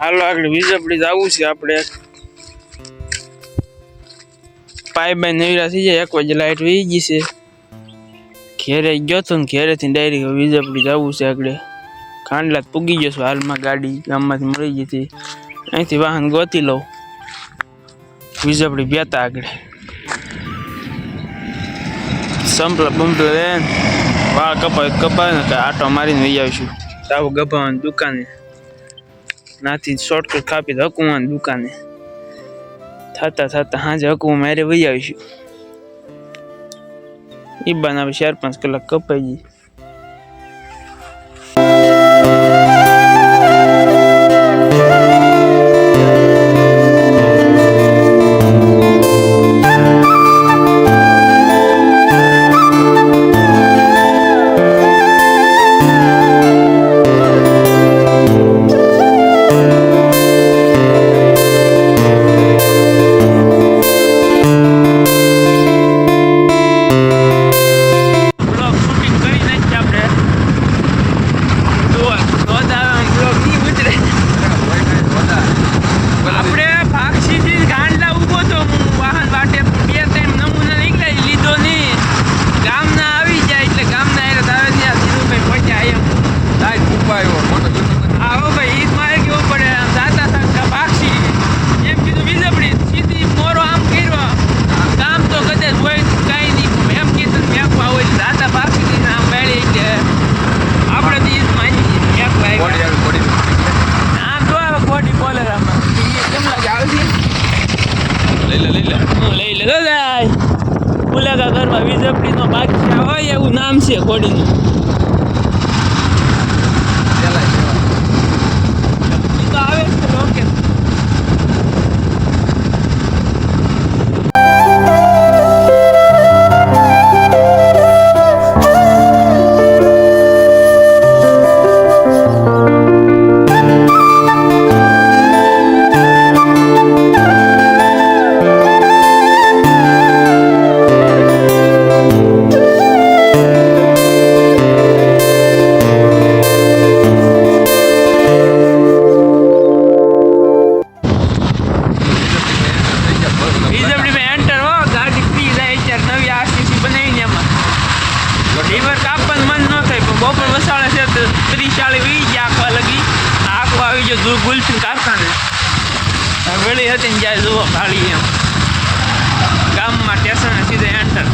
હાલો આગળ વીજપડી જવું છે આપણે પાઈ બાઈ નવીરા થઈ જાય 1 વાગે લાઈટ વહી ગઈ છે ઘેરે ગયો તો ને ઘેરેથી ડાયરેક્ટ વીજપડી જવું છે આગળ ખાંડલા પૂગી ગયો છું હાલમાં ગાડી ગામમાંથી મળી ગઈ હતી અહીંથી વાહન ગોતી લઉં વીજપડી બેતા આગળ સંપલા બંપલા લે વાળ કપાય ને આટો મારીને વહી આવીશું તાવ ગભાવાની દુકાને નાથી શોર્ટકટ કાપી હકુવાની દુકાને થતા સાંજે હકું મારે વહી આવીશું એ બનાવે 4-5 કલાક કપાઈ ગઈ ઘરમાં વીજપડી નો બાકી હોય એવું નામ છે ઘોડીનું તો આવે છે લોકે ગુલફી કારખાને વેળી હતી ને જાય જુઓ ખાલી એમ ગામમાં સ્ટેશને સીધે એન્ટર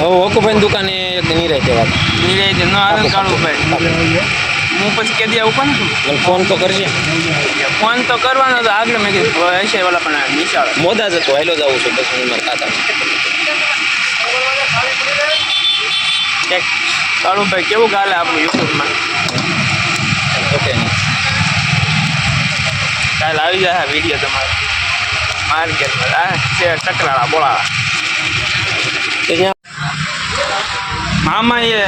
ઓકુભાઈ દુકાને નિરાય વાત નિરાય ન આવે કાળુભાઈ હું પછી કેદી આવું પણ ફોન તો કરશે ફોન તો કરવાનો તો આગળ મેં કીધું હશે વાળા પણ નિશાળ મોદા જતો હેલો જ આવું છું પછી મારા ખાતા કાળુભાઈ કેવું ગાલે આપણું યુટ્યુબમાં ઓકે કાલે આવી જાય વિડીયો તમારો માર્કેટમાં આ છે ટકરાળા બોળાળા મામાએ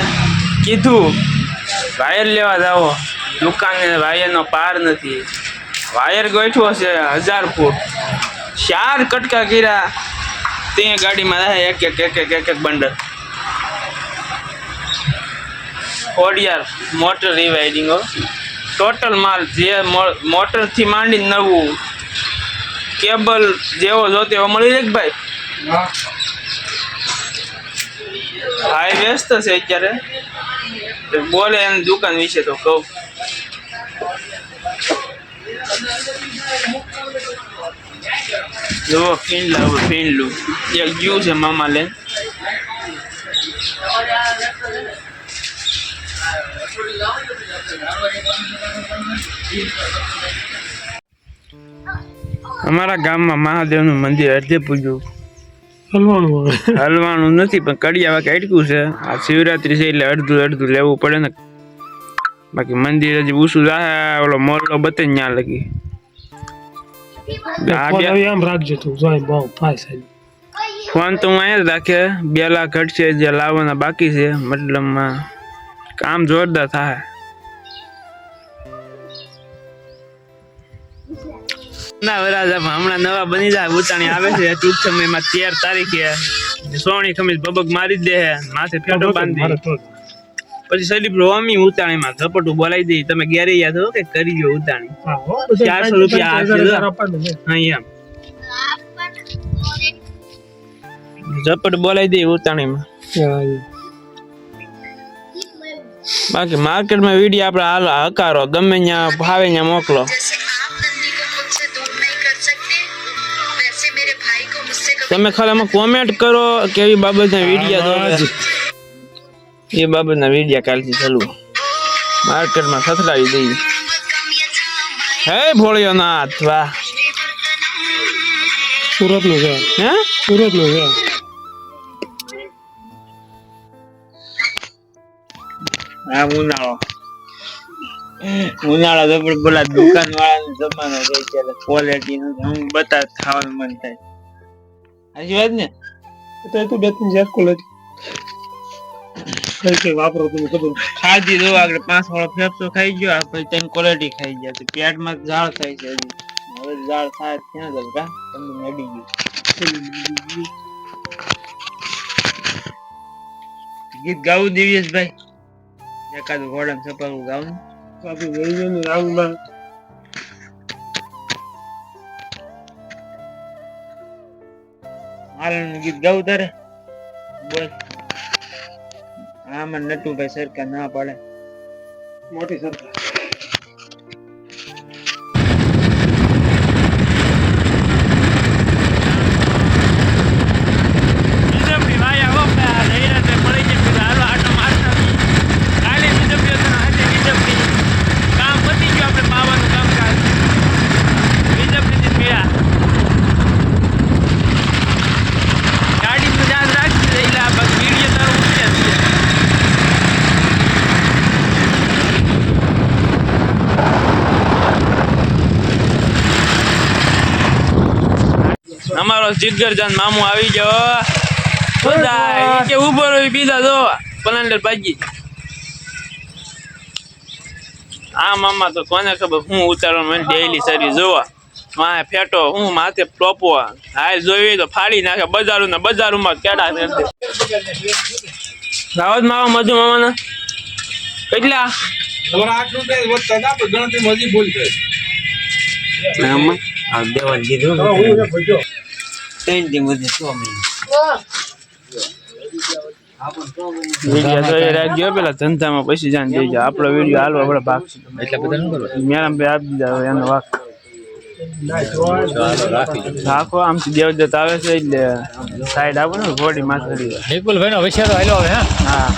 કીધું વાયર લેવા જાઓ દુકાને વાયરનો પાર નથી વાયર ગોઠવો છે 1000 ફૂટ 4 કટકા કર્યા તે ગાડીમાં જાય એક બંડલ ખોડિયાર મોટર રિવાઇડિંગ ટોટલ માલ જે મોટર થી માંડી નવું કેબલ જેવો જોતે એવો મળી જાય ભાઈ હાઈ વ્યસ્ત છે અત્યારે બોલે એની દુકાન વિશે તો કહું જો ફીંડલું એક ગયું છે મામા લેન અમારા ગામમાં મહાદેવનું મંદિર અડધે પૂજ્યું હલવાનું નથી પણ કડિયા વાકે અટક્યું છે આ શિવરાત્રી છે એટલે અડધું લેવું પડે ને બાકી મંદિર હજી ઊંચું જાય ઓલો મોરલો બતે ત્યાં લગી ફોન તો હું અહીંયા જ રાખે 2 લાખ ઘટશે જે લાવવાના બાકી છે મતલબમાં કામ જોરદાર થાય ના વરાજા હમણાં નવા બની જાય ઉતાણી આવે છે ટૂંક સમયમાં 13 તારીખે સોણી ખમીસ બબક મારી જ દે હે, માથે ફેટો બાંધી દે. પછી સલીપ રોમી ઉતાણીમાં ઝપટું બોલાવી દે, તમે ઘેરે યાદ હો કે કરી ગયો ઉતાણી 400 રૂપિયા અહીંયા ઝપટ બોલાવી દે ઉતાણીમાં. બાકી માર્કેટમાં વિડીયો આપણે હાલ હકારો ગમે ત્યાં ફાવે ત્યાં મોકલો. તમે ખાલી આમાં કોમેન્ટ કરો કેવી બાબતના વિડીયો એ બાબતના વિડીયો કાલથી ચાલુ માર્કેટમાં સથરાવી દઈએ. હે ભોળિયો નાથ વાહ. સુરત નું છે, હે સુરત નું છે. હા ઉનાળો તો બોલા દુકાન વાળા જમાનો રહી છે ક્વોલિટી હું બતા ખાવાનું મન થાય. સાચી વાત ને? તો તું બે ત્રણ જાત કોલેજ કઈ કઈ વાપરો તમે ખબર? ખાધી દો આગળ 5 વાળો ફેફસો ખાઈ ગયો, આ પછી તેની ક્વોલિટી ખાઈ ગયા તો પેટમાં ઝાડ થાય છે. હજી હવે ઝાડ થાય ક્યાં જાય કા તમને નડી ગયું. ગીત ગાવું દિવ્યેશભાઈ? એકાદું ઘોડામાં સપાવું ગાવું. આપી વહી ગયો ને રાઉન્ડમાં હાલનું ગીત ગાવું તારે બોલ. આમાં નટુભાઈ સરકાર ના પાડે. મોટી સરકાર અમારો જીતગરજાન મામુ આવી ગયો. બધા કે ઉભો રહી બીજા જો પલાન્ડર ભાગી. આ મામા તો કોને ખબર હું ઉતારવા મને ડેઈલી સર્વિસ જોવા માથે ફેટો હું માથે ટોપો હાલ જોઈ તો ફાડી નાખે બજારું ને બજારમાં કેડા કરી દે. રાવત મામા મધુ મામાના કેટલા તમારા 8 રૂપિયા વધતા ના તો ગણતરી મજી ભૂલ થઈ. મામા આ દેવાન કીધું ત્રણ દી મધુ 100 વિડીયો તો એ રાખજો પેલા ધંધામાં પછી જાન દેજો. આપણો વિડીયો હાલવા બડા ભાગ એટલે બધા ન કરો. મેરામ ભાઈ આપી દીધા એનો વાક રાખો. આમથી દેવદત્ત આવે છે એટલે સાઈડ આપો ને ઘોડી માથે. નિકુલભાઈ નો વિચારો હાલ્યો હવે. હા